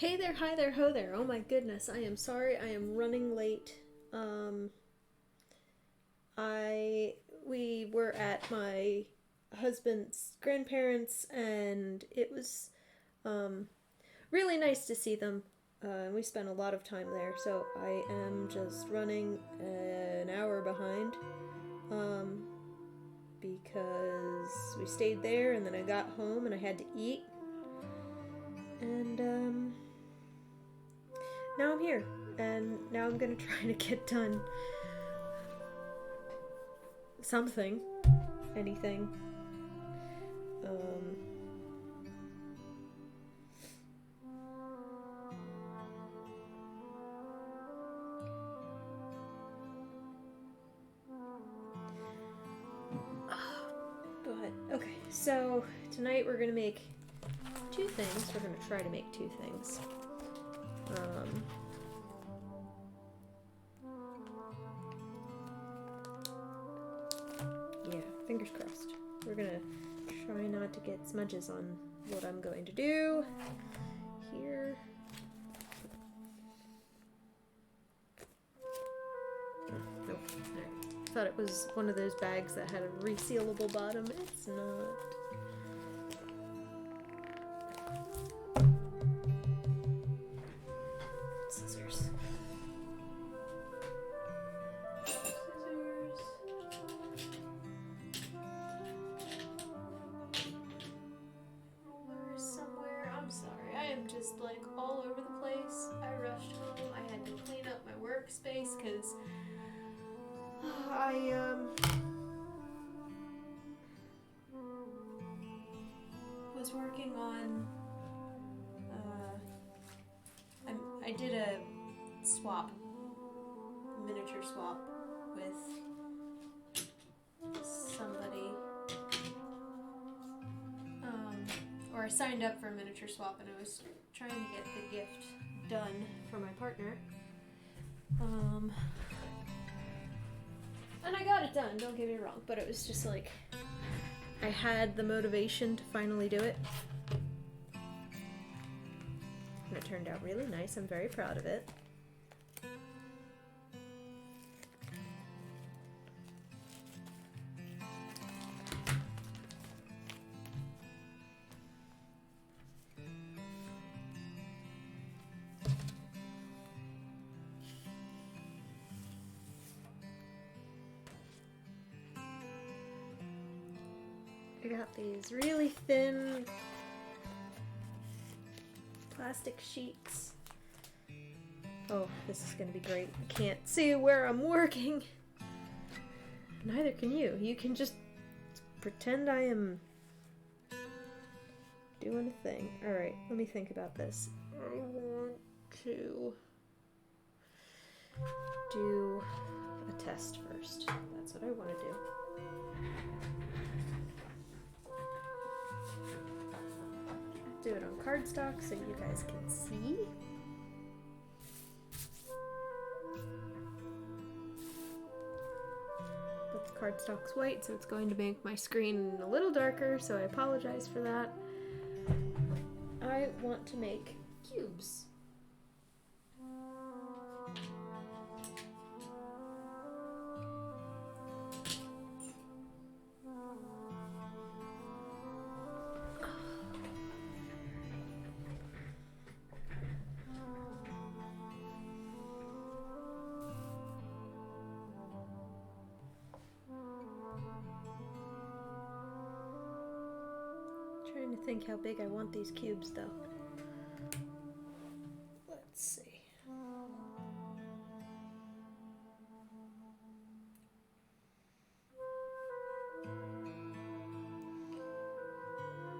Hey there, hi there, ho there. Oh my goodness, I am sorry I am running late. I we were at my husband's grandparents and it was um really nice to see them. We spent a lot of time there, so I am just running an hour behind. Um because we stayed there and then I got home and I had to eat. And now I'm here, and now I'm gonna try to get done something, anything. Um, but okay, so tonight we're gonna make two things. We're gonna try to make two things. Um, yeah, fingers crossed. We're gonna try not to get smudges on what I'm going to do here. Nope. Alright. Thought it was one of those bags that had a resealable bottom. It's not. Scissors. Somewhere. I'm sorry. I am just like all over the place. I rushed home. I had to clean up my workspace because I was working on I did a swap, miniature swap with somebody, or I signed up for a miniature swap and I was trying to get the gift done for my partner. And I got it done, don't get me wrong, but it was just like, I had the motivation to finally do it. And it turned out really nice. I'm very proud of it. I got these really thin plastic sheets. Oh, this is gonna be great. I can't see where I'm working. Neither can you. You can just pretend I am doing a thing. Alright, let me think about this. I want to do a test first. That's what I want to do. Do it on cardstock so you guys can see. But the cardstock's white, so it's going to make my screen a little darker, so I apologize for that. I want to make cubes. Trying to think how big I want these cubes though. Let's see.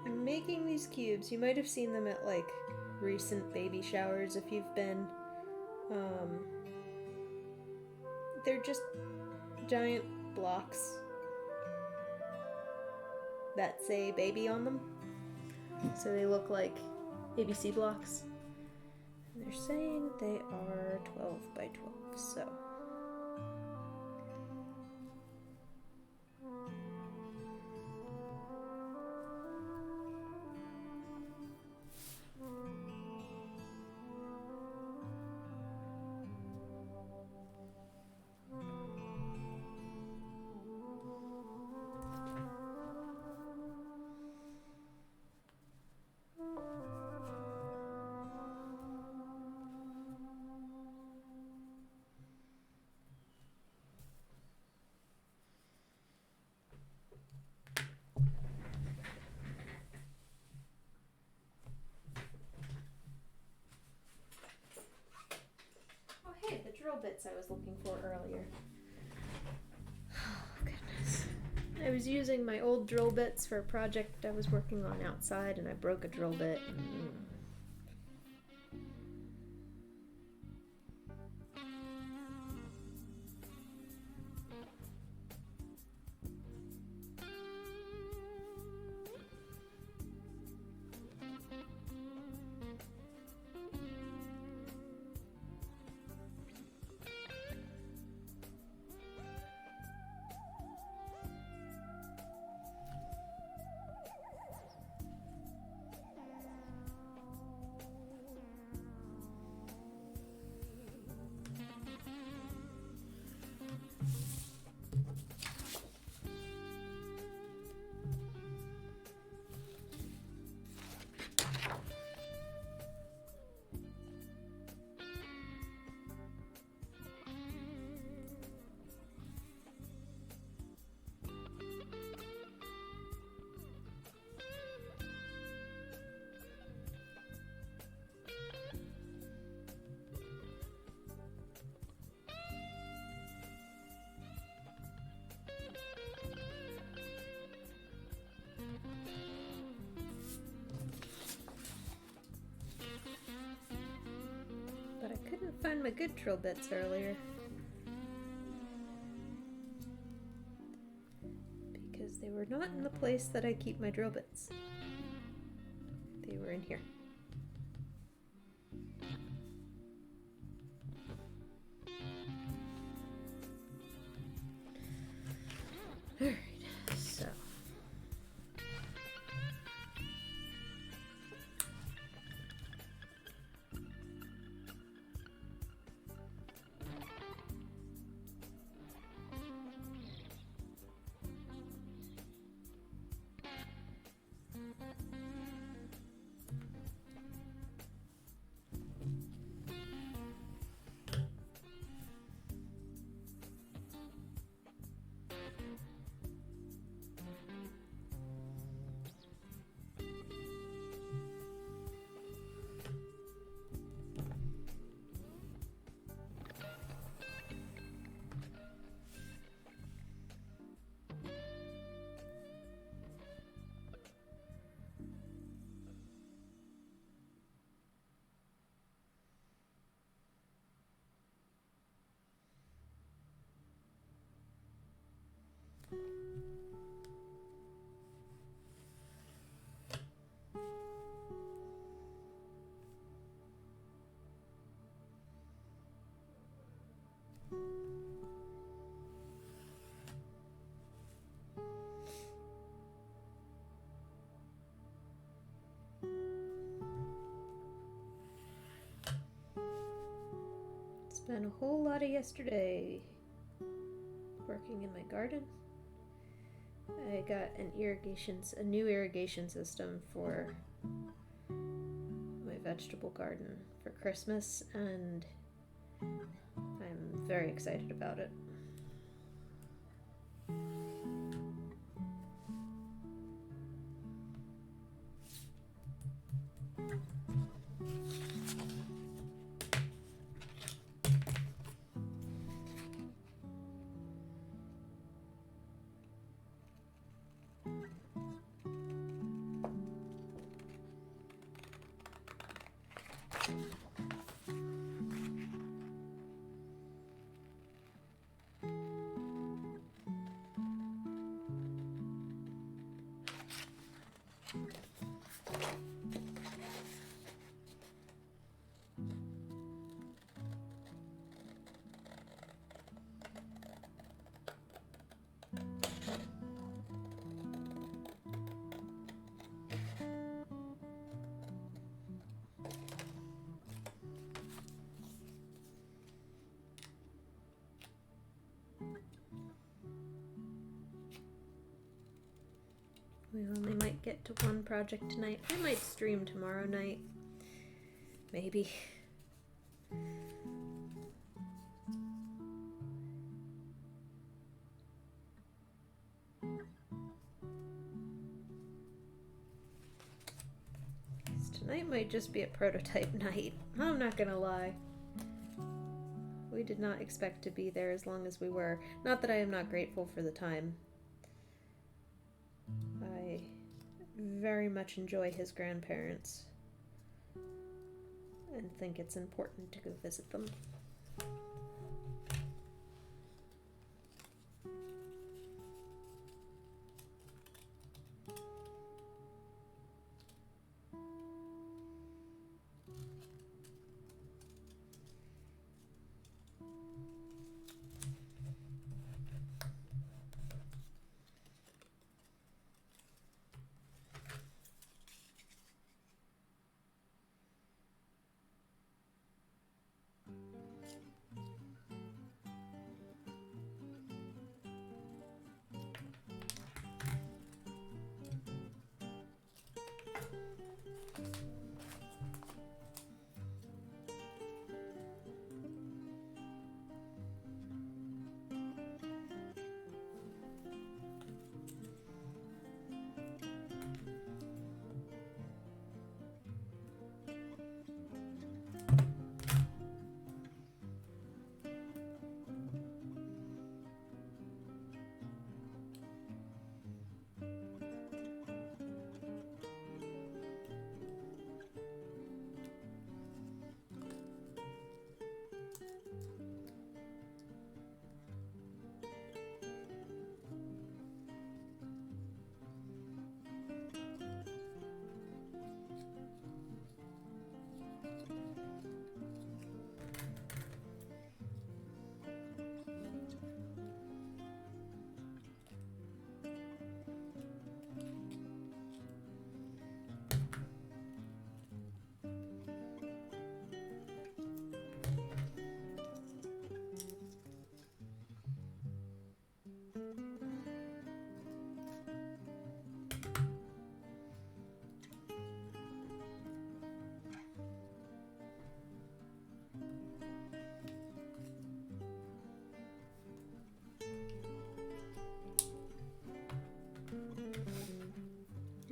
I'm making these cubes. You might have seen them at like recent baby showers if you've been. They're just giant blocks that say baby on them. So they look like ABC blocks. And they're saying they are 12 by 12, so. bits I was looking for earlier. Oh, goodness. I was using my old drill bits for a project I was working on outside, and I broke a drill bit. But I couldn't find my good drill bits earlier. Because they were not in the place that I keep my drill bits. They were in here. Alright, so. Spent a whole lot of yesterday working in my garden. I got a new irrigation system for my vegetable garden for Christmas, and I'm very excited about it. We only might get to one project tonight. I might stream tomorrow night. Maybe. Tonight might just be a prototype night. I'm not gonna lie. we did not expect to be there as long as we were. Not that I am not grateful for the time. I very much enjoy his grandparents and think it's important to go visit them.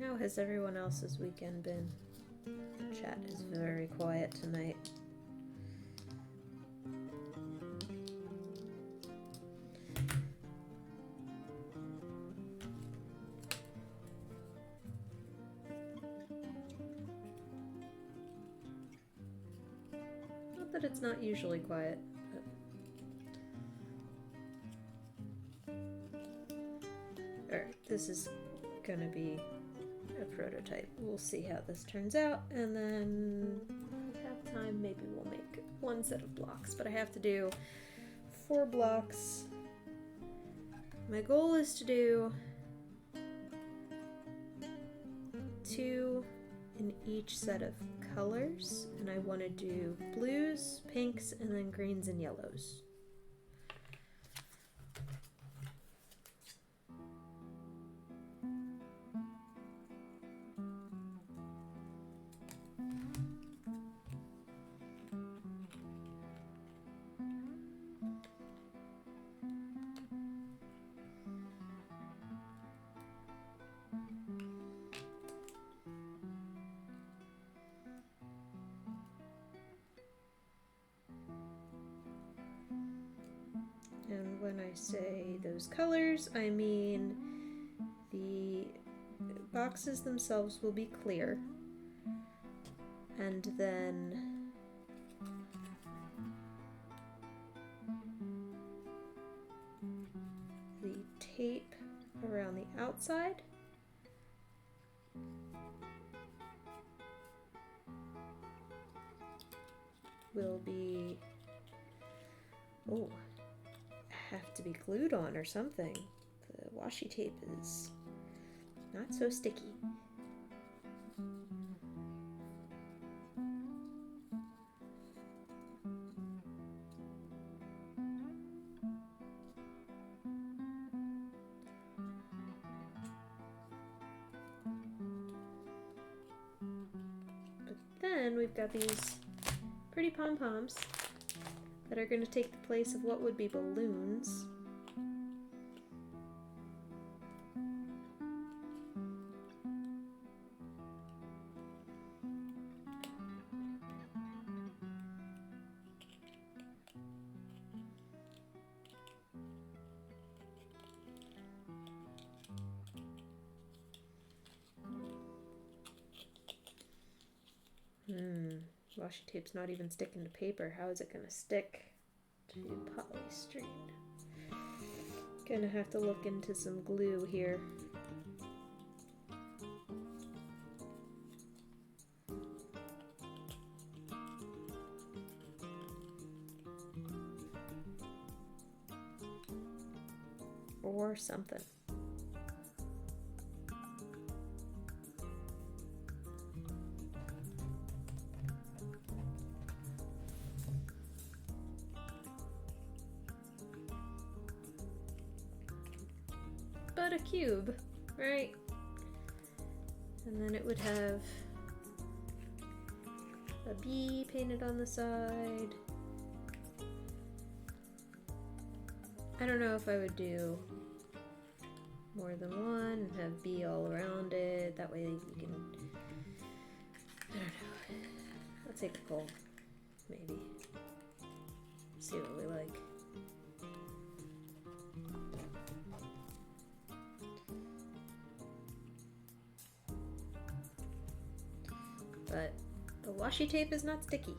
How has everyone else's weekend been? The chat is very quiet tonight. Not that it's not usually quiet, but... Alright, this is gonna be a prototype. We'll see how this turns out, and then if we have time, maybe we'll make one set of blocks, but I have to do 4 blocks. My goal is to do 2 in each set of colors, and I want to do blues, pinks, and then greens and yellows. And when I say those colors, I mean the boxes themselves will be clear, and then the tape around the outside will be, have to be glued on or something. The washi tape is not so sticky. But then we've got these pretty pom-poms that are going to take the place of what would be balloons. Washi tape's not even sticking to paper. How is it gonna stick to polystyrene? Gonna have to look into some glue here. Or something. But a cube, right? And then it would have a bee painted on the side. I don't know if I would do more than one and have bee all around it. That way you can, I don't know. I'll take a poll, maybe. See what we like. But the washi tape is not sticky.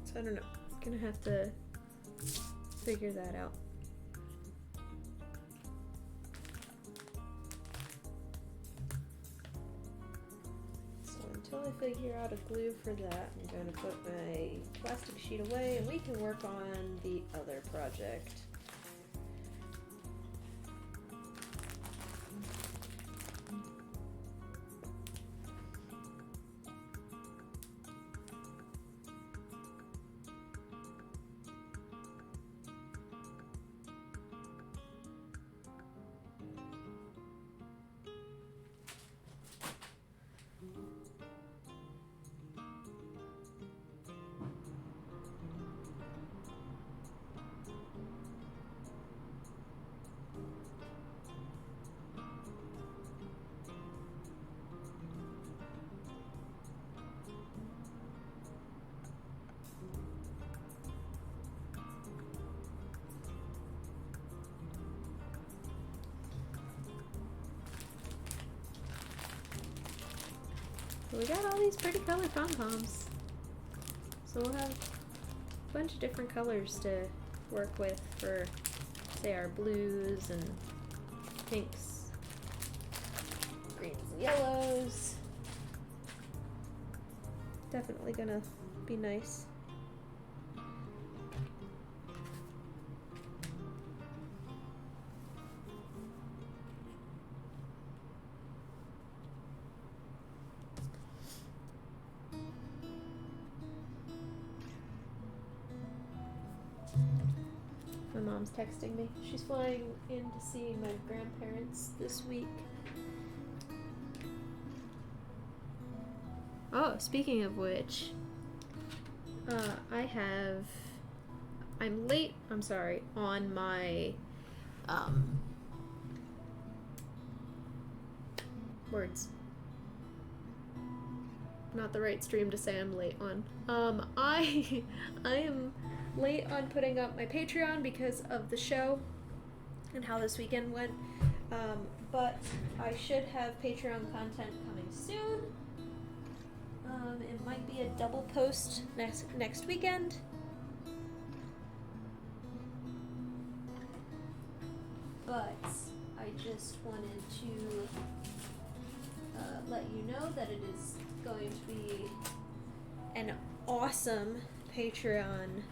So I don't know. Gonna have to figure that out. So until I figure out a glue for that, I'm going to put my plastic sheet away and we can work on the other project. We got all these pretty colored pom-poms. So we'll have a bunch of different colors to work with for, say, our blues and pinks, greens and yellows. Definitely gonna be nice. My mom's texting me. She's flying in to see my grandparents this week. Oh, speaking of which, I'm late, I'm sorry, on my, words. Not the right stream to say I'm late on. I am late on putting up my Patreon because of the show and how this weekend went. But I should have Patreon content coming soon. It might be a double post next weekend. But I just wanted to let you know that it is going to be an awesome Patreon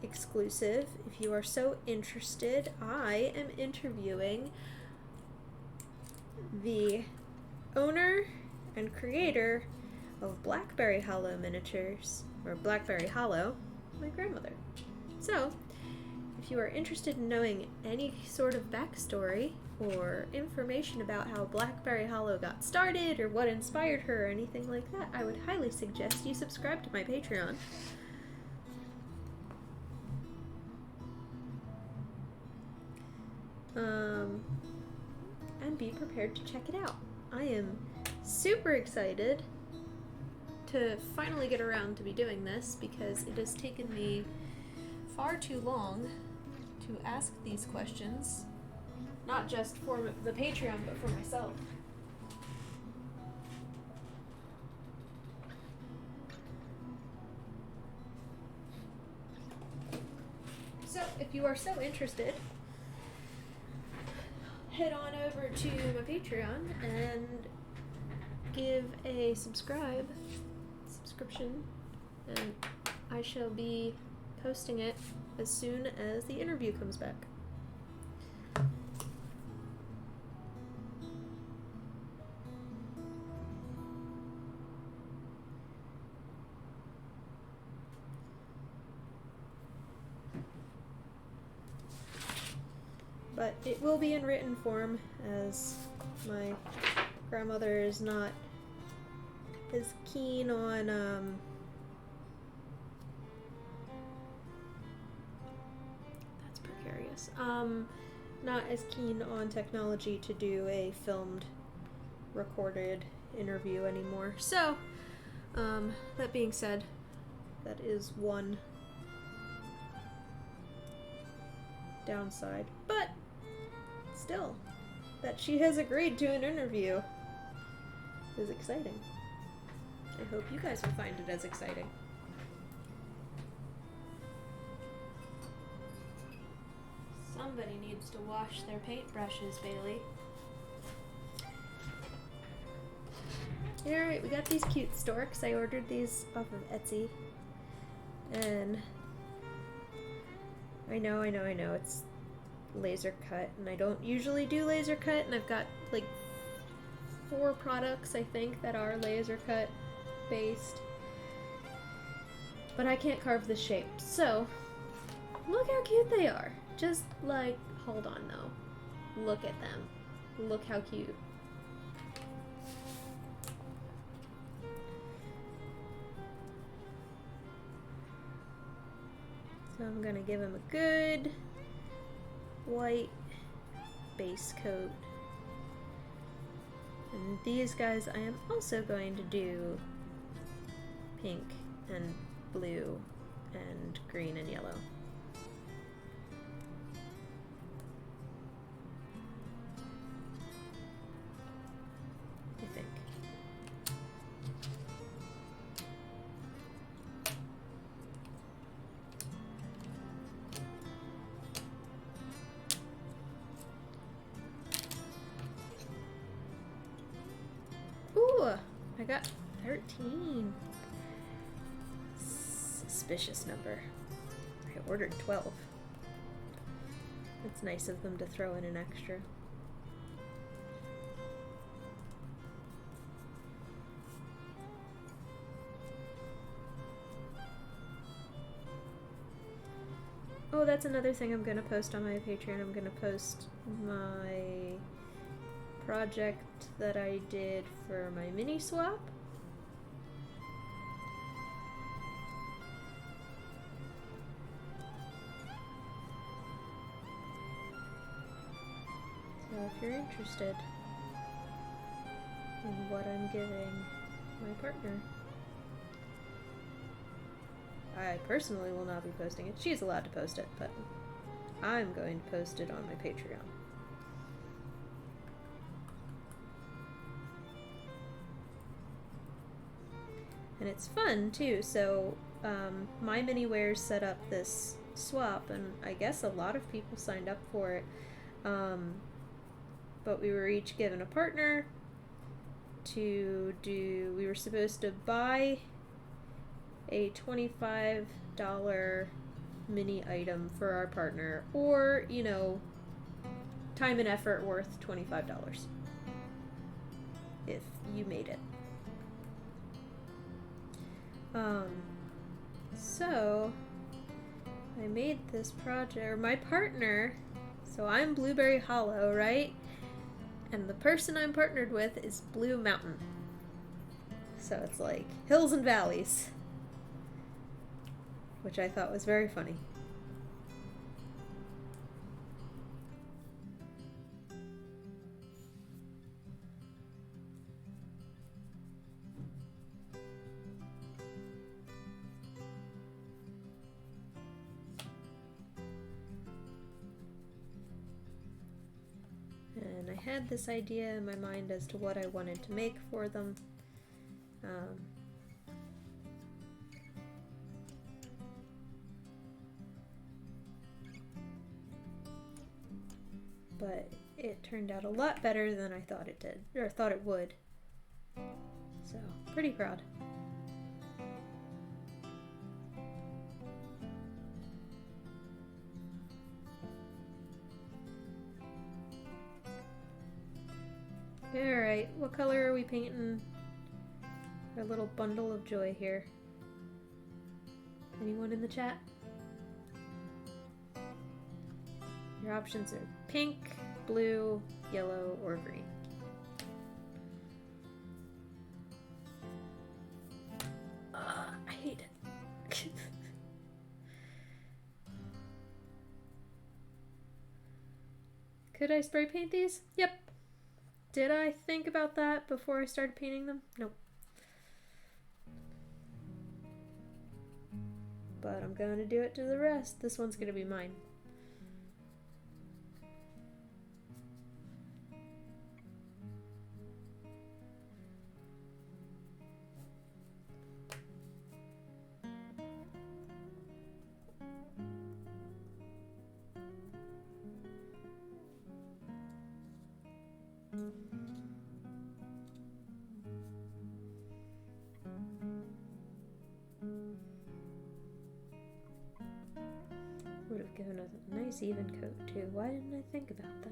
exclusive. If you are so interested, I am interviewing the owner and creator of Blackberry Hollow Miniatures, or Blackberry Hollow, my grandmother. So, if you are interested in knowing any sort of backstory or information about how Blackberry Hollow got started or what inspired her or anything like that, I would highly suggest you subscribe to my Patreon. And be prepared to check it out. I am super excited to finally get around to be doing this because it has taken me far too long to ask these questions Not just for the Patreon, but for myself. So, if you are so interested, head on over to my Patreon and give a subscription, and I shall be posting it as soon as the interview comes back. But it will be in written form, as my grandmother is not as keen on, that's precarious, not as keen on technology to do a filmed, recorded interview anymore. So, that being said, that is one downside. But still, that she has agreed to an interview is exciting. I hope you guys will find it as exciting. Somebody needs to wash their paintbrushes, Bailey. Alright, we got these cute storks. I ordered these off of Etsy. And I know, it's laser cut, and I don't usually do laser cut, and I've got like 4 products, I think, that are laser cut based. But I can't carve the shape, so look how cute they are. Just like, hold on though. Look at them. Look how cute. So I'm gonna give him a good white base coat. And these guys I am also going to do pink and blue and green and yellow. I think. Ooh, I got 13. Suspicious number. I ordered 12. It's nice of them to throw in an extra. Oh, that's another thing I'm gonna post on my Patreon. I'm gonna post my project that I did for my mini swap. So if you're interested in what I'm giving my partner, I personally will not be posting it. She's allowed to post it, but I'm going to post it on my Patreon. And it's fun too. So My Miniwares set up this swap, and I guess a lot of people signed up for it. But we were each given a partner to do. We were supposed to buy a $25 mini item for our partner, or, you know, time and effort worth $25 if you made it. So I made this project, or my partner, so I'm Blueberry Hollow, right? And the person I'm partnered with is Blue Mountain. So it's like hills and valleys, which I thought was very funny. had this idea in my mind as to what I wanted to make for them. But it turned out a lot better than I thought it did, or thought it would. So, pretty proud. Alright, what color are we painting our little bundle of joy here? Anyone in the chat? Your options are pink, blue, yellow, or green. I hate it. Could I spray paint these? Yep. Did I think about that before I started painting them? Nope. But I'm gonna do it to the rest. This one's gonna be mine. Would have given us a nice even coat too. Why didn't I think about that?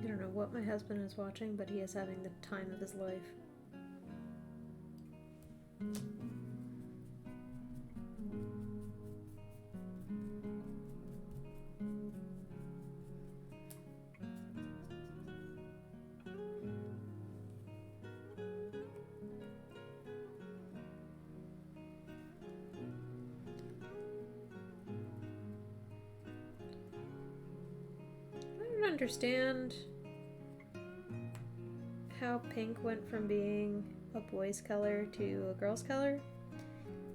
I don't know what my husband is watching, but he is having the time of his life. I don't understand how pink went from being a boy's color to a girl's color.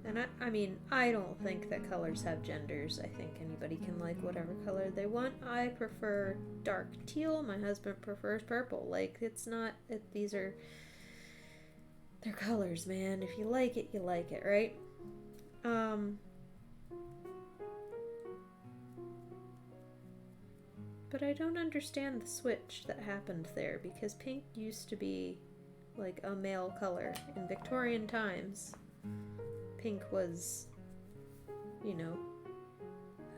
And I mean, I don't think that colors have genders. I think anybody can like whatever color they want. I prefer dark teal. My husband prefers purple. Like, it's not, these are, they're colors, man. If you like it, you like it, right? But I don't understand the switch that happened there, because pink used to be like a male color. In Victorian times, pink was, you know,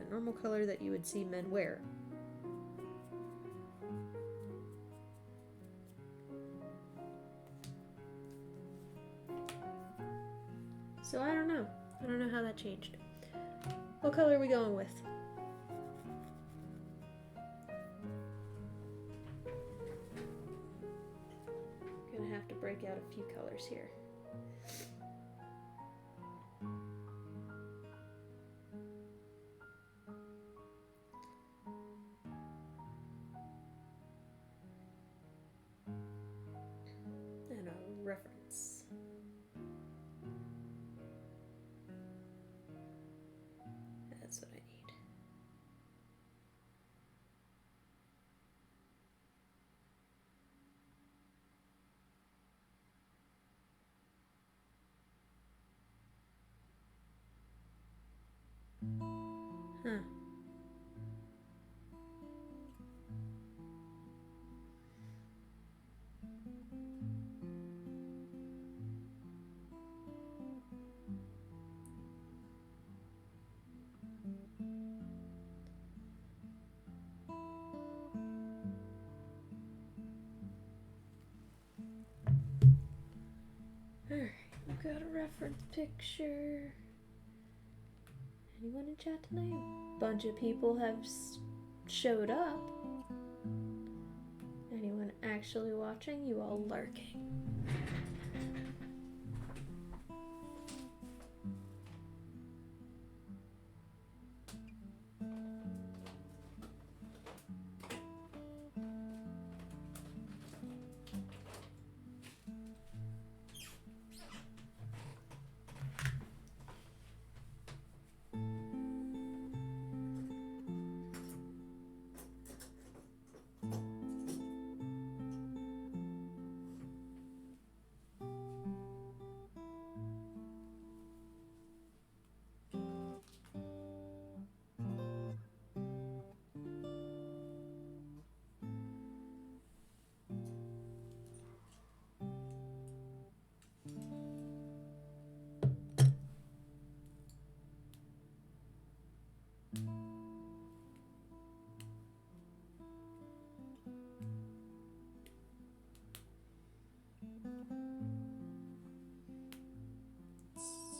a normal color that you would see men wear. So I don't know. I don't know how that changed. What color are we going with? Gonna have to break out a few colors here. And a reference. That's what I need. Huh. Alright, we've got a reference picture. Anyone in chat tonight? Bunch of people have showed up. actually watching, you all lurking.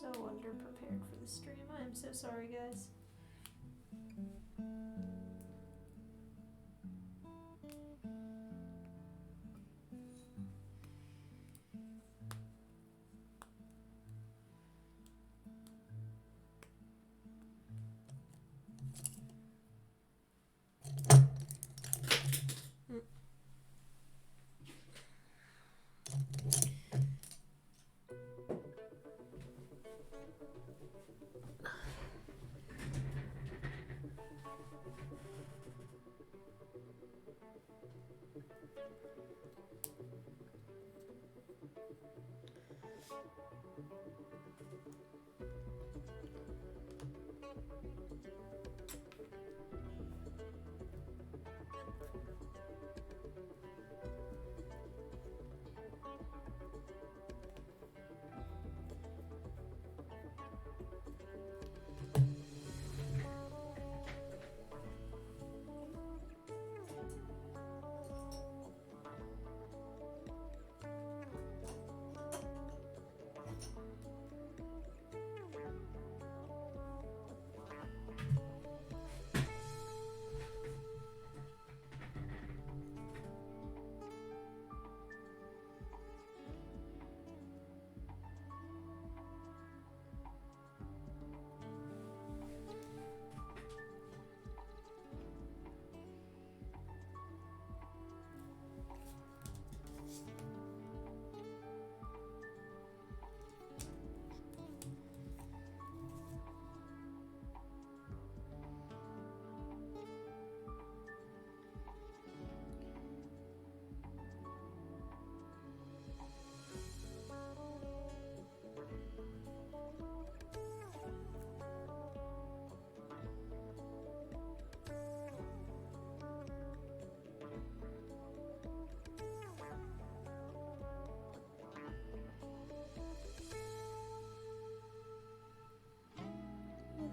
So underprepared for the stream. I am so sorry, guys.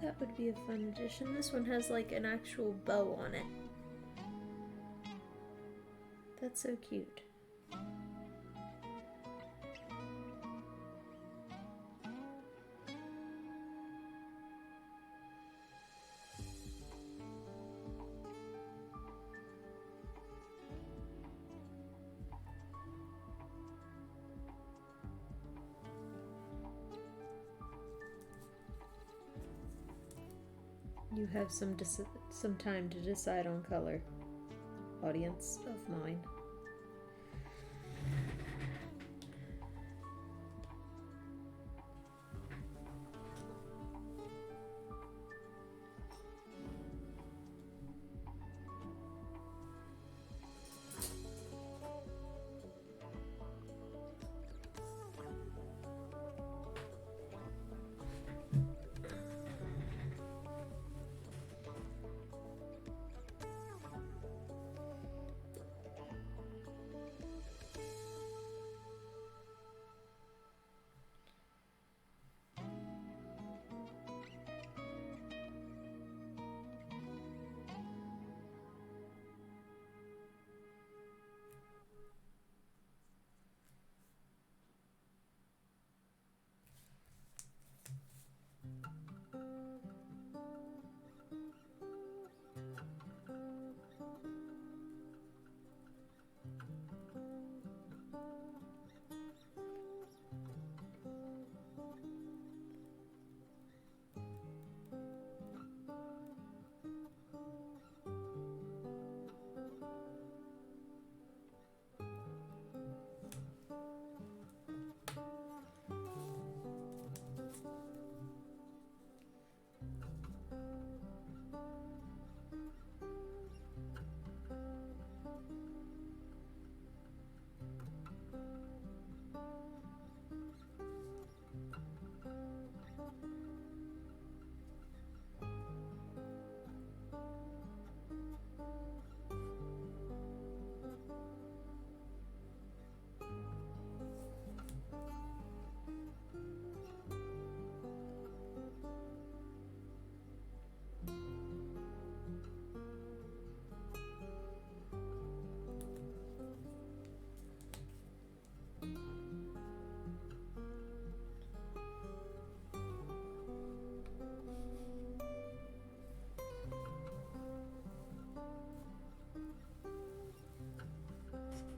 That would be a fun addition. This one has like an actual bow on it. That's so cute. You have some time to decide on color, audience of mine.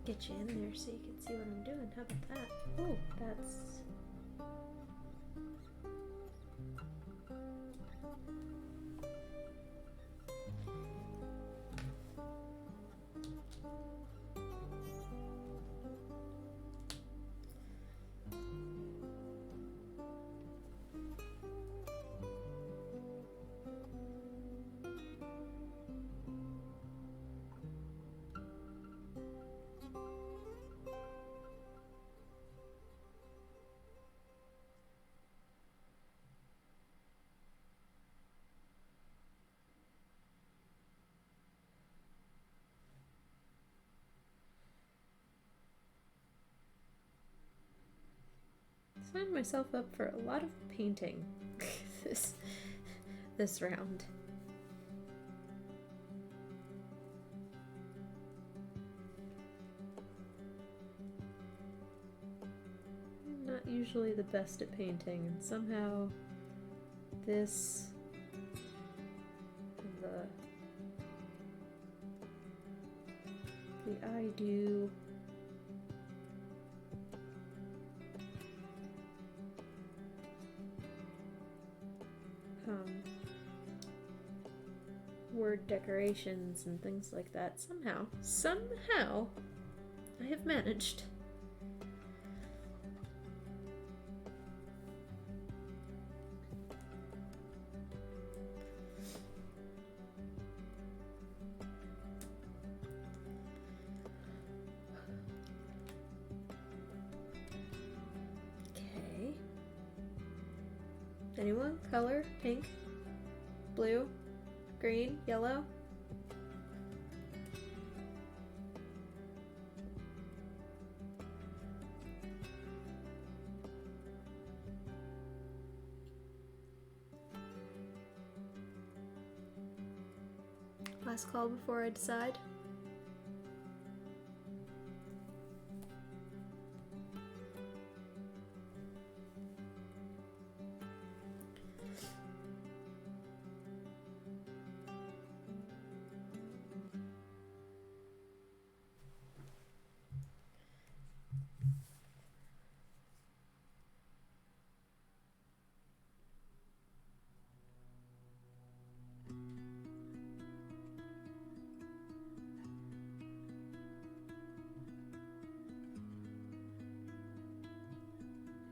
get you in there so you can see what I'm doing. How about that? Oh, that's... Signed myself up for a lot of painting this round. I'm not usually the best at painting, and somehow this and the I do word decorations and things like that. Somehow, I have managed. Okay. Anyone? Color? Pink? Blue? Green? Yellow? Last call before I decide.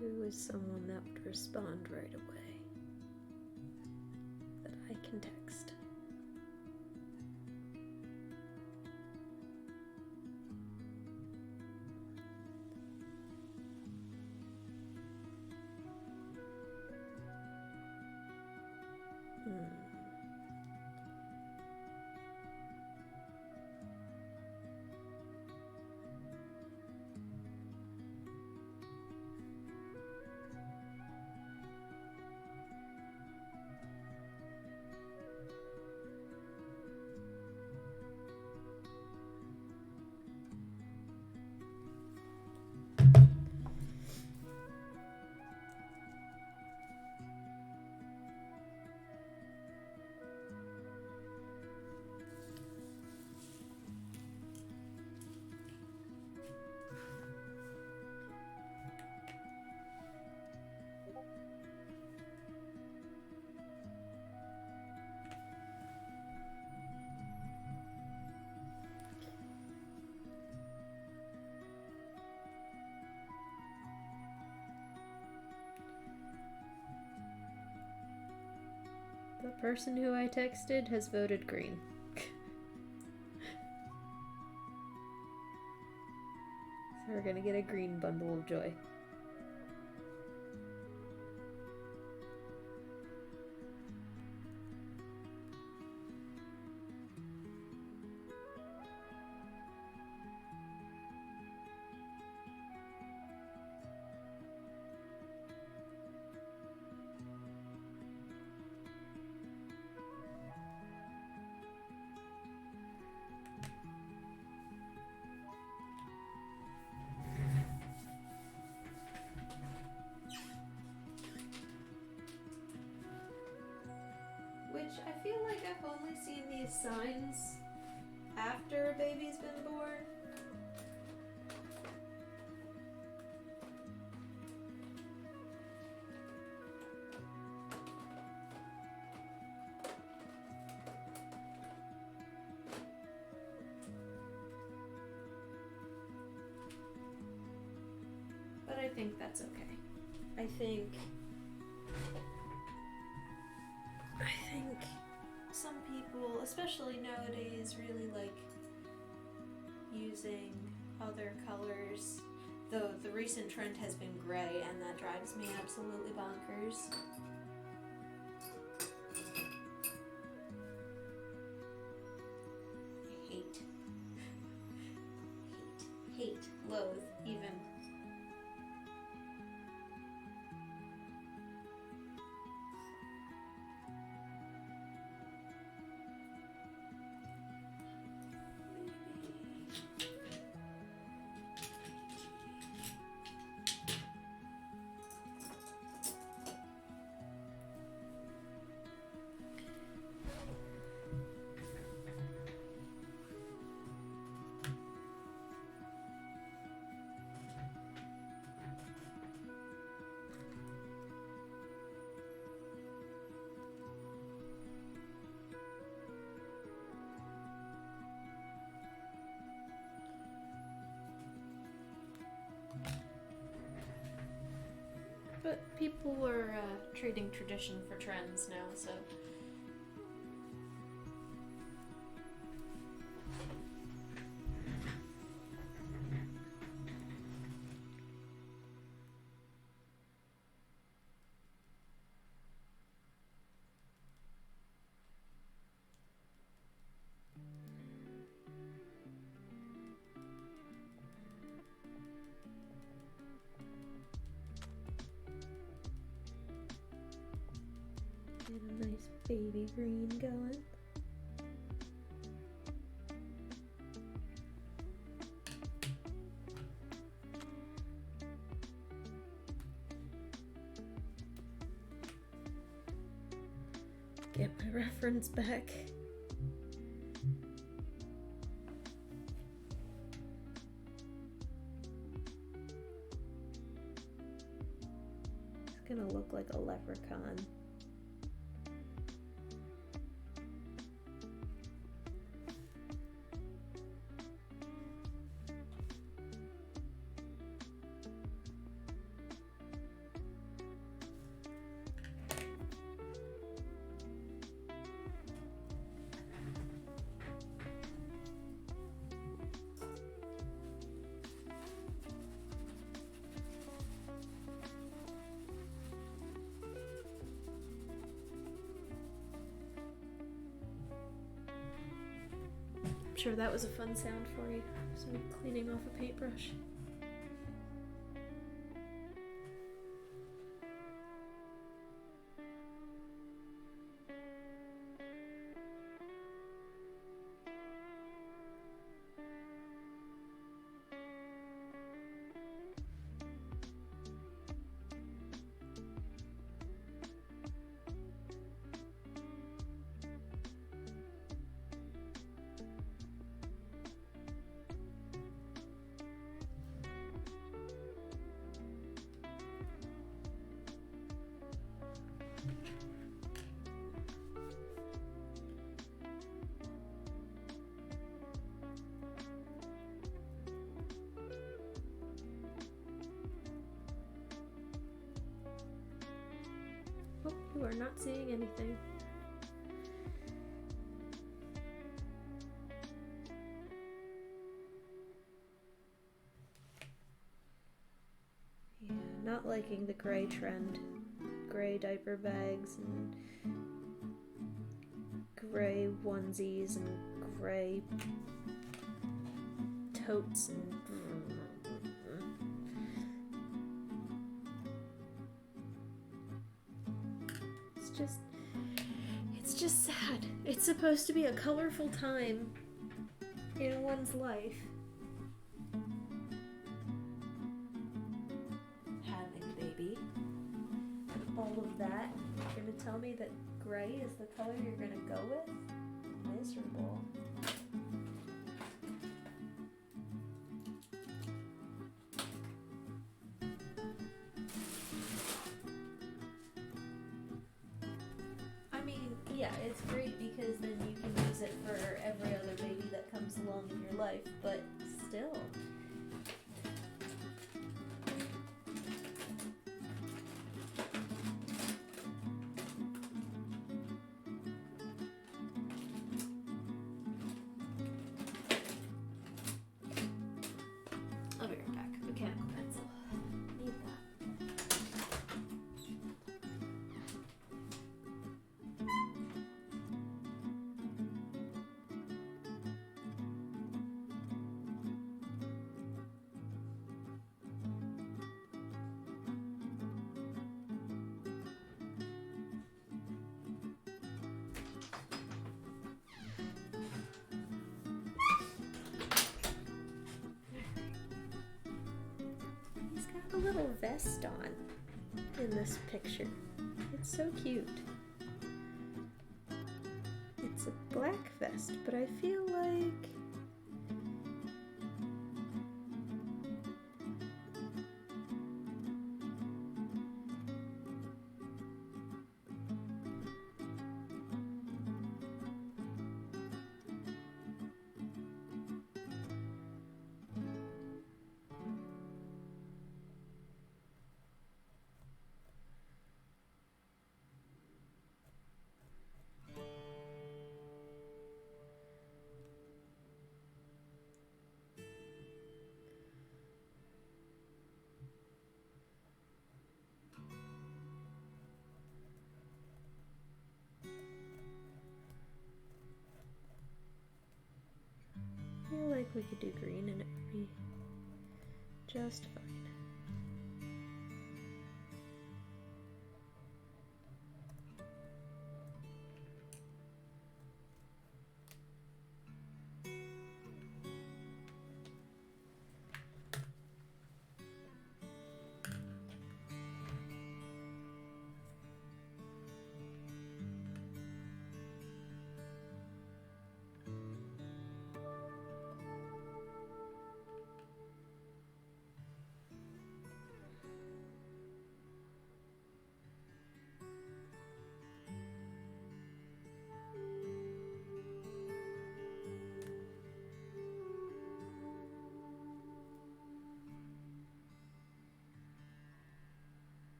Who is someone that would respond right away that I can text? The person who I texted has voted green. So we're gonna get a green bundle of joy. Which I feel like I've only seen these signs after a baby's been born. I think that's okay. I think some people, especially nowadays, really like using other colors. Though the recent trend has been gray, and that drives me absolutely bonkers. Hate, loathe, even. But people are trading tradition for trends now, so. Get a nice baby green going. Get my reference back. It's gonna look like a leprechaun. I'm sure that was a fun sound for you. So I'm cleaning off a paintbrush. Oh, you are not seeing anything. Yeah, not liking the gray trend. Gray diaper bags and gray onesies and gray totes and it's just sad. It's supposed to be a colorful time in one's life. Having a baby. All of that. You're gonna tell me that gray is the color you're gonna go with? Miserable. Yeah, it's great because then you can use it for every other baby that comes along in your life, but still. mechanical pencil. Need that. He's got a little vest on in this picture. It's so cute. It's a black vest, but I feel like we could do green and it would be just fine.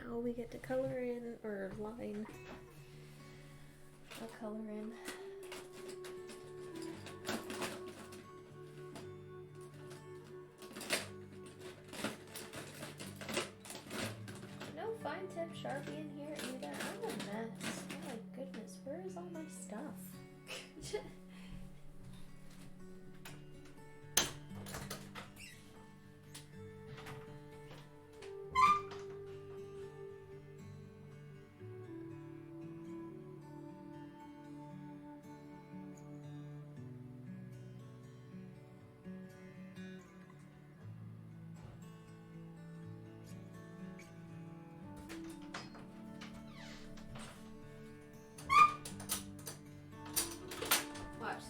Now we get to color in, or line a color in. No fine tip Sharpie in here either. I'm a mess. Oh my goodness, where is all my stuff?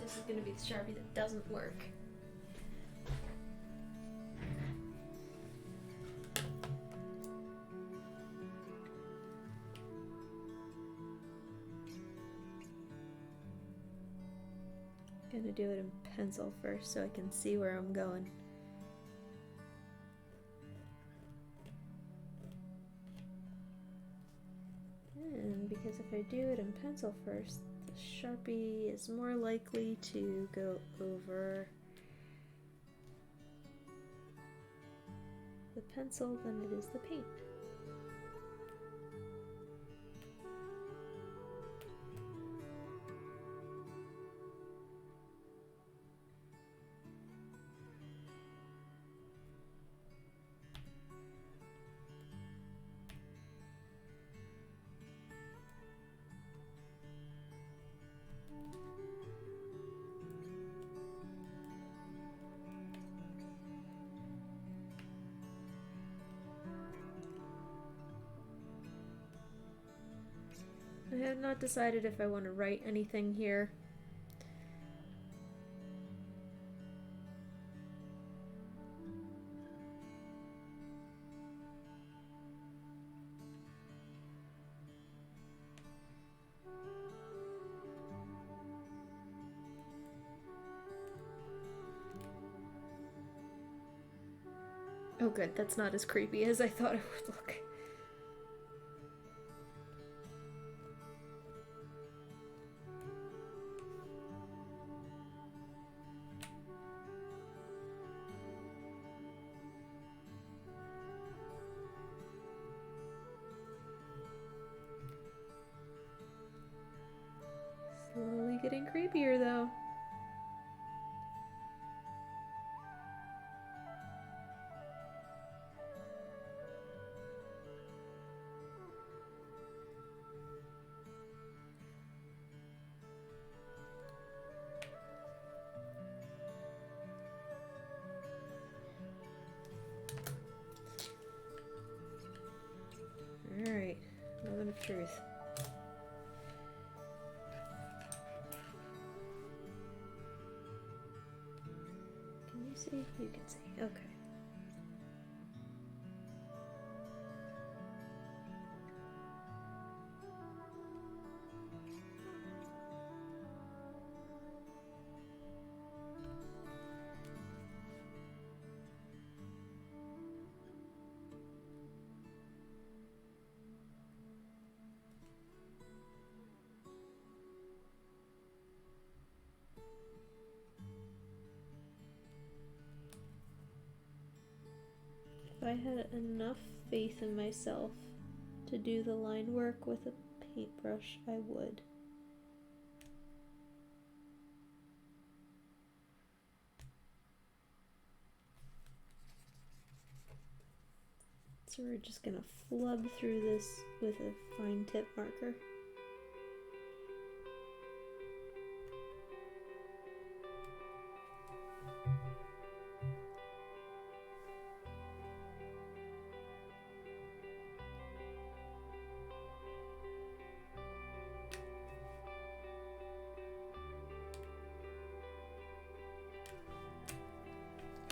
This is going to be the Sharpie that doesn't work. I'm going to do it in pencil first so I can see where I'm going. And because if I do it in pencil first, Sharpie is more likely to go over the pencil than it is the paint. I have not decided if I want to write anything here. Oh good, that's not as creepy as I thought it would look. Slowly getting creepier though. Alright, moment of truth. Can you see? You can see. Okay. If I had enough faith in myself to do the line work with a paintbrush, I would. So we're just gonna flub through this with a fine tip marker.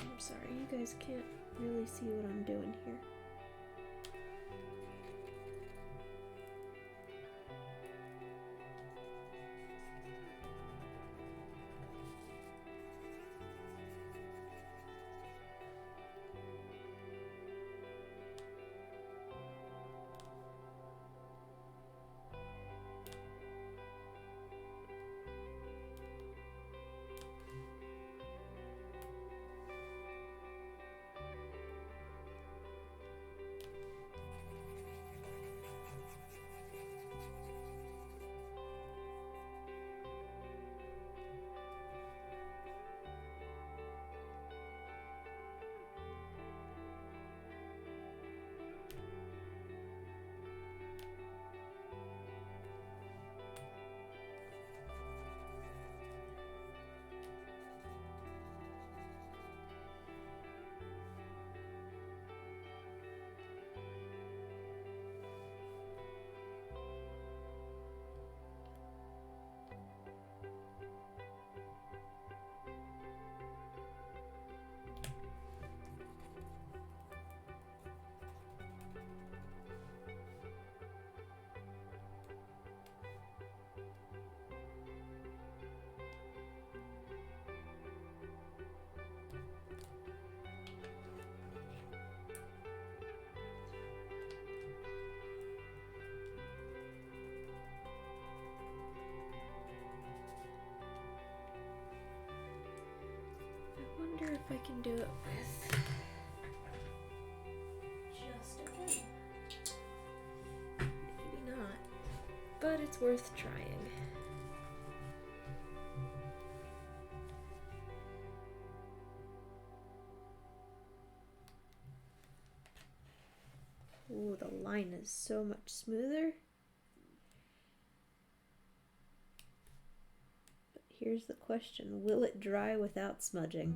I'm sorry, you guys can't really see what I'm doing here. I wonder if I can do it with just a pen. Maybe not, but it's worth trying. Ooh, the line is so much smoother. But here's the question, will it dry without smudging?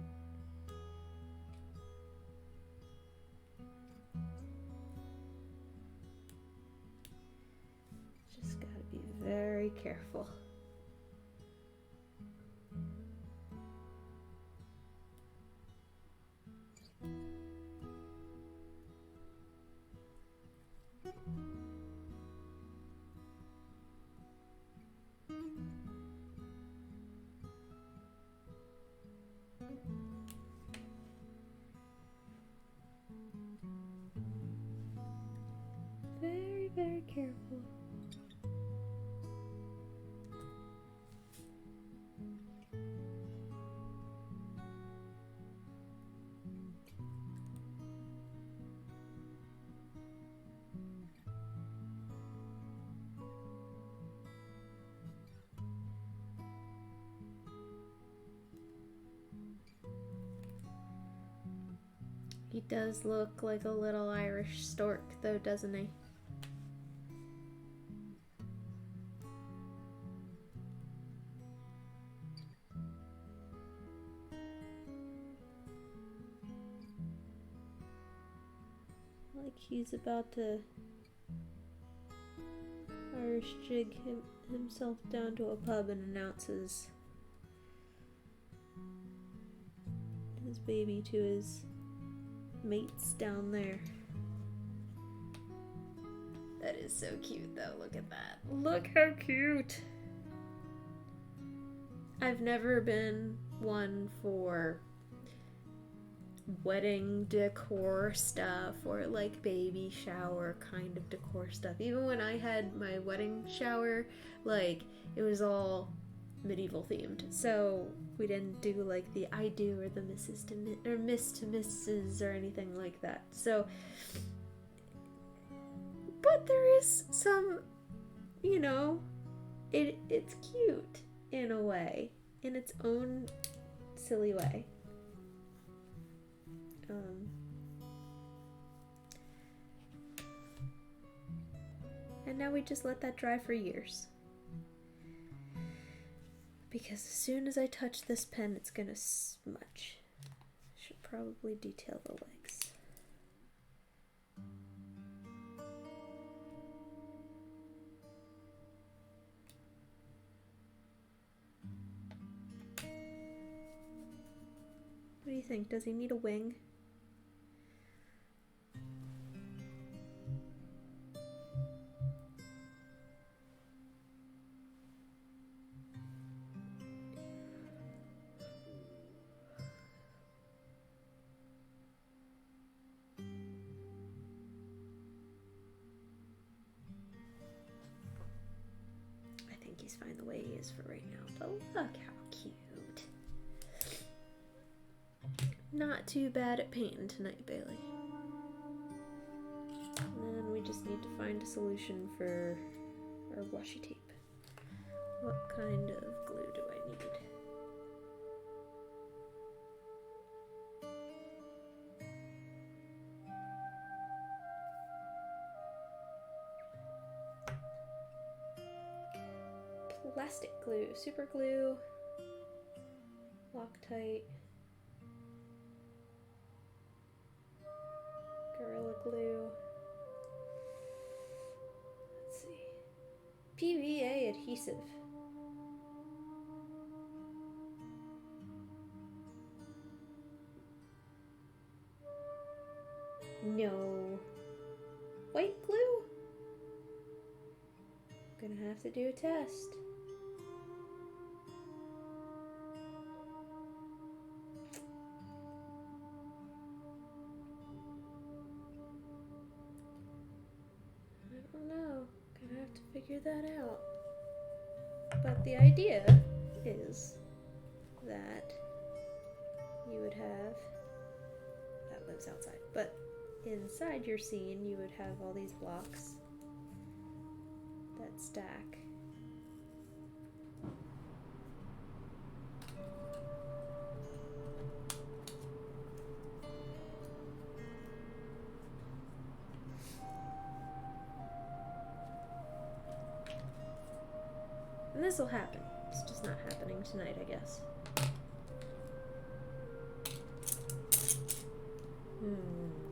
Just gotta be very careful. careful. He does look like a little Irish stork, though, doesn't he? Like he's about to Irish jig himself down to a pub and announces his baby to his mates down there. That is so cute though, look at that. Look how cute! I've never been one for wedding decor stuff or like baby shower kind of decor stuff. Even when I had my wedding shower, like it was all medieval themed. So we didn't do like the I do or the Mrs. to or Miss to Mrs. or anything like that. So, but there is some, you know, it's cute in a way, in its own silly way. And now we just let that dry for years. Because as soon as I touch this pen, it's gonna smudge. Should probably detail the legs. What do you think? Does he need a wing? He's fine the way he is for right now, but look how cute. Not too bad at painting tonight, Bailey. And then we just need to find a solution for our washi tape. What kind of glue do I need? Plastic glue, super glue, Loctite, Gorilla Glue, let's see, PVA adhesive. No. White glue? Gonna have to do a test. Figure that out. But the idea is that you would have, that lives outside, but inside your scene you would have all these blocks that stack. And this will happen. It's just not happening tonight, I guess.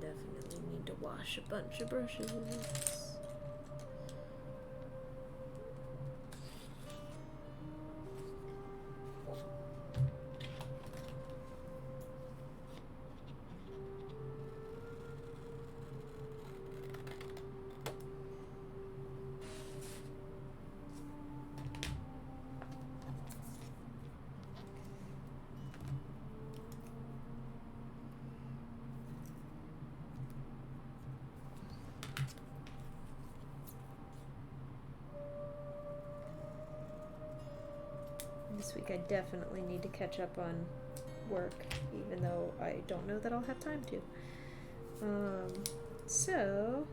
Definitely need to wash a bunch of brushes. this week I definitely need to catch up on work, even though I don't know that I'll have time to. So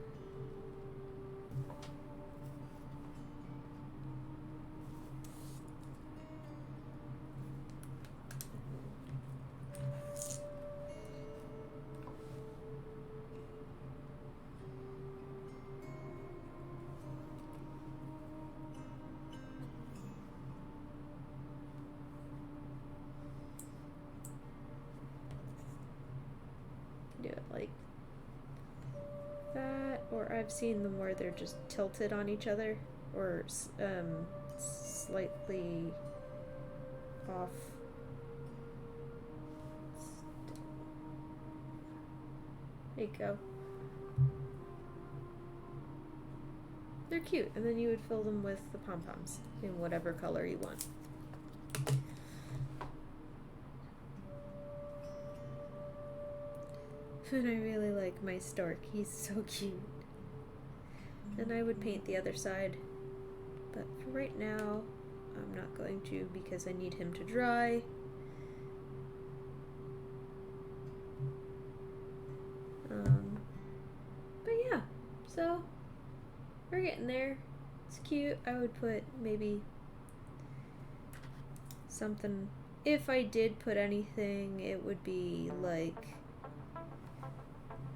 do it like that, or I've seen them where they're just tilted on each other, or slightly off. There you go. They're cute, and then you would fill them with the pom-poms in whatever color you want. And I really like my stork. He's so cute. And I would paint the other side, but for right now I'm not going to because I need him to dry. But yeah, so we're getting there. It's cute. I would put maybe something, if I did put anything, it would be like,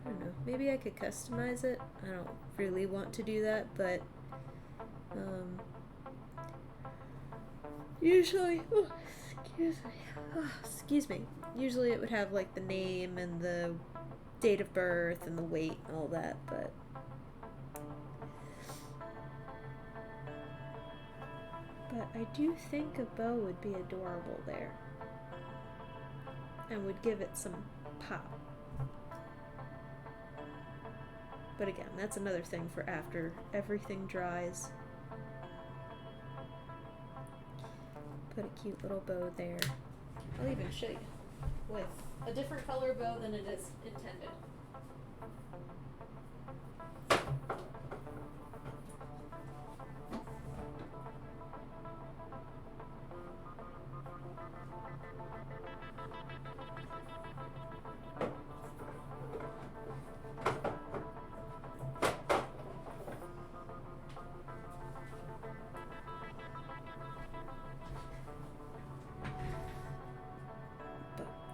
I don't know, maybe I could customize it. I don't really want to do that, but usually, excuse me, usually it would have like the name and the date of birth and the weight and all that, but I do think a bow would be adorable there and would give it some pop. But again, that's another thing for after everything dries. Put a cute little bow there. I'll even show you with a different color bow than it is intended.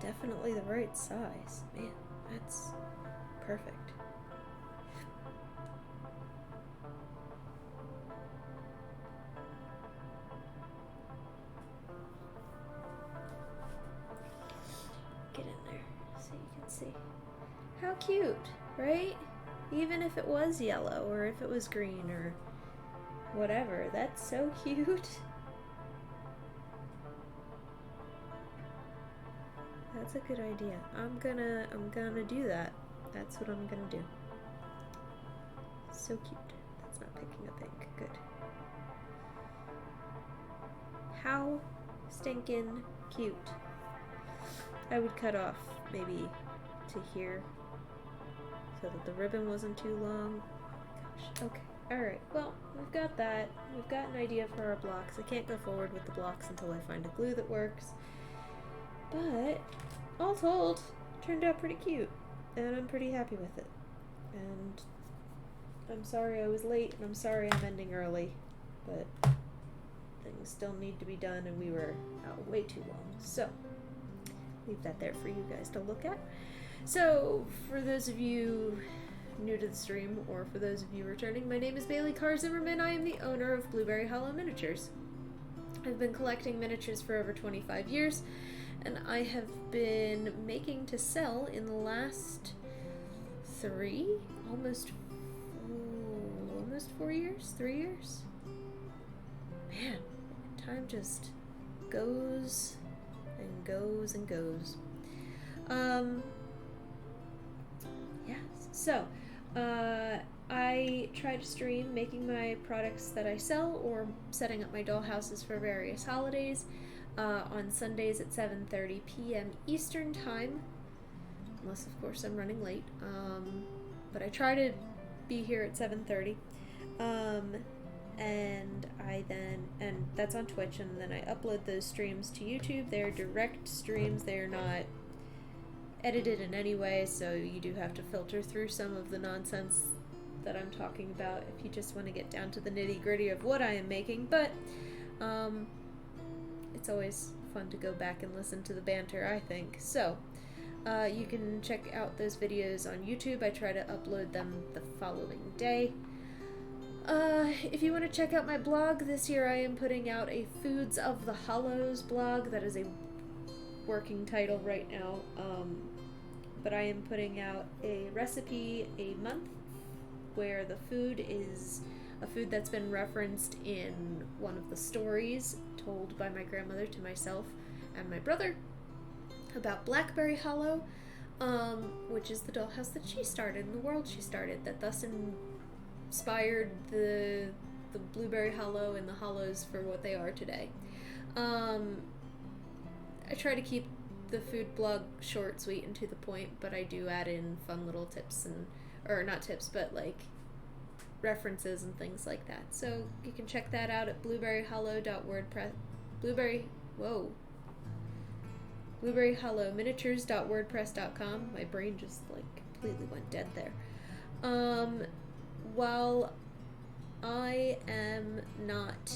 Definitely the right size. Man, that's perfect. Get in there so you can see. How cute, right? Even if it was yellow or if it was green or whatever, that's so cute. That's a good idea. I'm gonna do that. That's what I'm gonna do. So cute. That's not picking up ink. Good. How stinking cute. I would cut off maybe to here so that the ribbon wasn't too long. Oh my gosh. Okay. Alright. Well, we've got that. We've got an idea for our blocks. I can't go forward with the blocks until I find a glue that works. But, all told, turned out pretty cute, and I'm pretty happy with it. And I'm sorry I was late, and I'm sorry I'm ending early, but things still need to be done, and we were out way too long. So, leave that there for you guys to look at. So, for those of you new to the stream, or for those of you returning, my name is Bailey Carr Zimmerman. I am the owner of Blueberry Hollow Miniatures. I've been collecting miniatures for over 25 years, and I have been making to sell in the last almost 4 years, 3 years. Man, time just goes and goes and goes. Yes. So, I try to stream making my products that I sell or setting up my dollhouses for various holidays on Sundays at 7:30 p.m. Eastern Time, unless of course I'm running late, but I try to be here at 7:30, and that's on Twitch, and then I upload those streams to YouTube. They're direct streams. They're not edited in any way, so you do have to filter through some of the nonsense that I'm talking about if you just want to get down to the nitty-gritty of what I am making. But it's always fun to go back and listen to the banter, I think. So you can check out those videos on YouTube. I try to upload them the following day. If you want to check out my blog, this year I am putting out a Foods of the Hollows blog. That is a working title right now, but I am putting out a recipe a month where the food is a food that's been referenced in one of the stories told by my grandmother to myself and my brother about Blackberry Hollow, which is the dollhouse that she started and the world she started, that thus inspired the Blueberry Hollow and the hollows for what they are today. I try to keep the food blog short, sweet, and to the point, but I do add in fun little tips or not tips, but like references and things like that. So you can check that out at blueberryhollowminiatures.wordpress.com. My brain just like completely went dead there. While I am not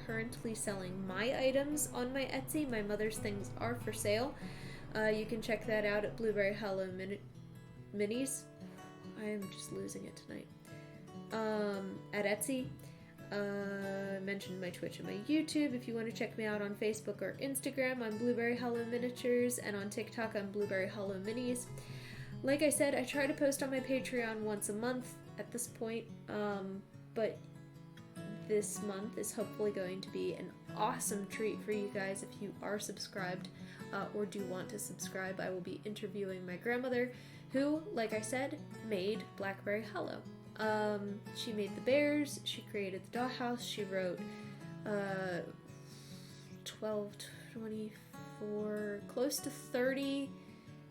currently selling my items on my Etsy, my mother's things are for sale. You can check that out at blueberryhollowminis. I am just losing it tonight. At Etsy. I mentioned my Twitch and my YouTube. If you want to check me out on Facebook or Instagram, I'm Blueberry Hollow Miniatures, and on TikTok, I'm Blueberry Hollow Minis. Like I said, I try to post on my Patreon once a month at this point, but this month is hopefully going to be an awesome treat for you guys if you are subscribed or do want to subscribe. I will be interviewing my grandmother, who, like I said, made Blackberry Hollow. She made the bears, she created the dollhouse, she wrote 12, 24, close to 30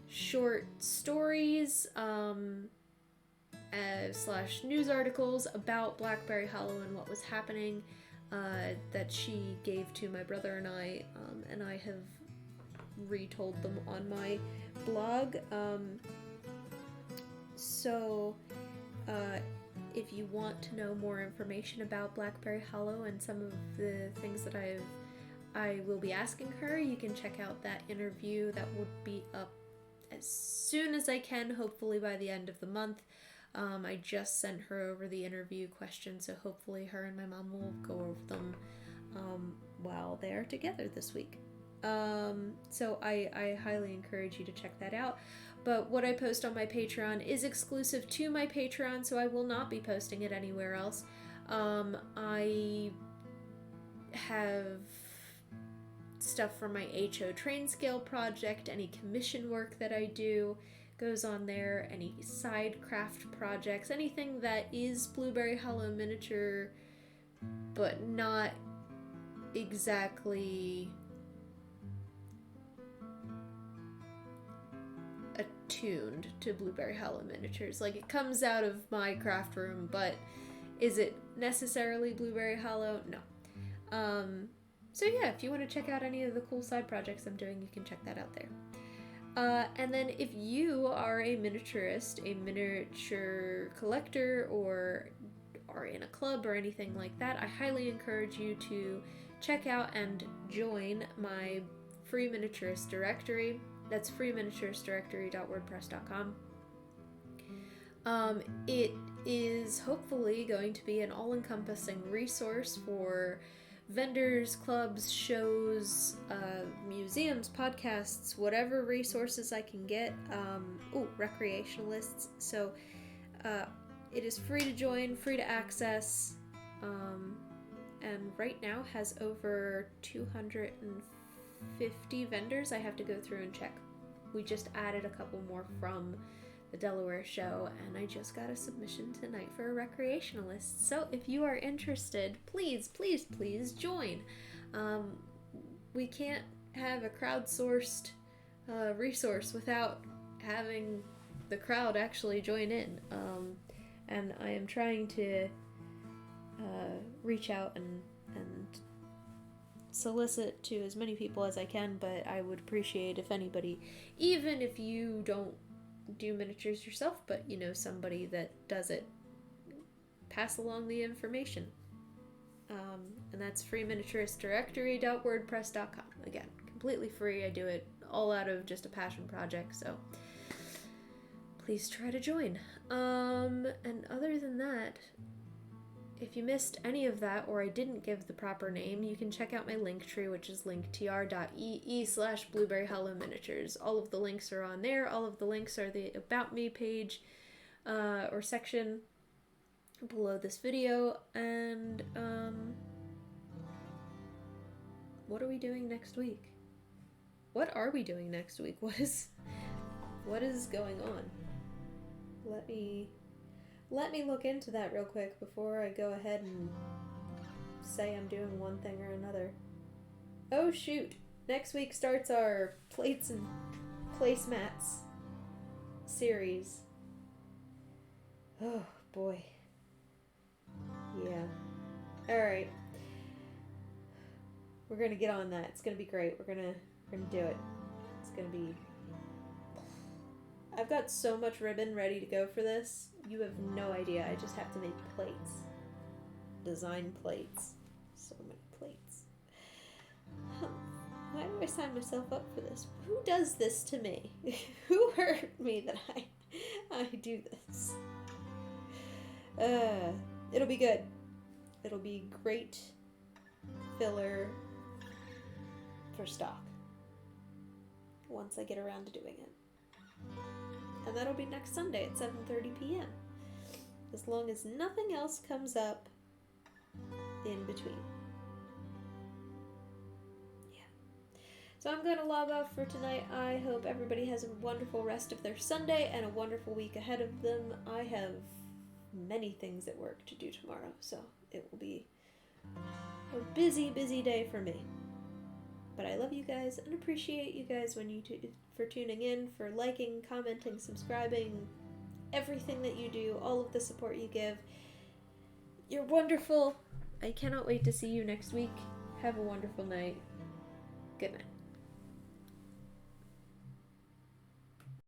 short stories slash news articles about Blackberry Hollow and what was happening that she gave to my brother and I have retold them on my blog. If you want to know more information about Blackberry Hollow and some of the things that I will be asking her, you can check out that interview. That would be up as soon as I can, hopefully by the end of the month. I just sent her over the interview questions, so hopefully her and my mom will go over them while they are together this week. So I highly encourage you to check that out. But what I post on my Patreon is exclusive to my Patreon, so I will not be posting it anywhere else. I have stuff from my HO train scale project, any commission work that I do goes on there, any side craft projects, anything that is Blueberry Hollow miniature, but not exactly attuned to Blueberry Hollow miniatures. Like, it comes out of my craft room, but is it necessarily Blueberry Hollow? No. So yeah, if you want to check out any of the cool side projects I'm doing, you can check that out there. And then if you are a miniaturist, a miniature collector, or are in a club or anything like that, I highly encourage you to check out and join my free miniaturist directory. That's freeminiaturistdirectory.wordpress.com. It is hopefully going to be an all-encompassing resource for vendors, clubs, shows, museums, podcasts, whatever resources I can get. Recreationalists. So it is free to join, free to access, and right now has over 250 vendors. I have to go through and check. We just added a couple more from the Delaware show, and I just got a submission tonight for a recreationalist. So if you are interested, please, please, please join. We can't have a crowdsourced resource without having the crowd actually join in. And I am trying to reach out and solicit to as many people as I can, but I would appreciate if anybody, even if you don't do miniatures yourself, but you know somebody that does it, pass along the information. And that's freeminiaturistdirectory.wordpress.com. Again, completely free. I do it all out of just a passion project, so please try to join. And other than that, if you missed any of that or I didn't give the proper name, you can check out my link tree, which is linktr.ee/blueberryhollowminiatures. All of the links are on there. All of the links are the About Me page or section below this video. And what are we doing next week? What are we doing next week? What is going on? Let me look into that real quick before I go ahead and say I'm doing one thing or another. Oh shoot! Next week starts our plates and placemats series. Oh boy. Yeah. Alright. We're gonna get on that. It's gonna be great. We're gonna do it. It's gonna be... I've got so much ribbon ready to go for this. You have no idea. I just have to make plates. Design plates. So many plates. Why do I sign myself up for this? Who does this to me? Who hurt me that I do this? It'll be good. It'll be great filler for stock once I get around to doing it. And that'll be next Sunday at 7:30 p.m. As long as nothing else comes up in between. Yeah. So I'm going to log off for tonight. I hope everybody has a wonderful rest of their Sunday and a wonderful week ahead of them. I have many things at work to do tomorrow, so it will be a busy, busy day for me. But I love you guys and appreciate you guys for tuning in, for liking, commenting, subscribing, everything that you do, all of the support you give. You're wonderful. I cannot wait to see you next week. Have a wonderful night. Good night.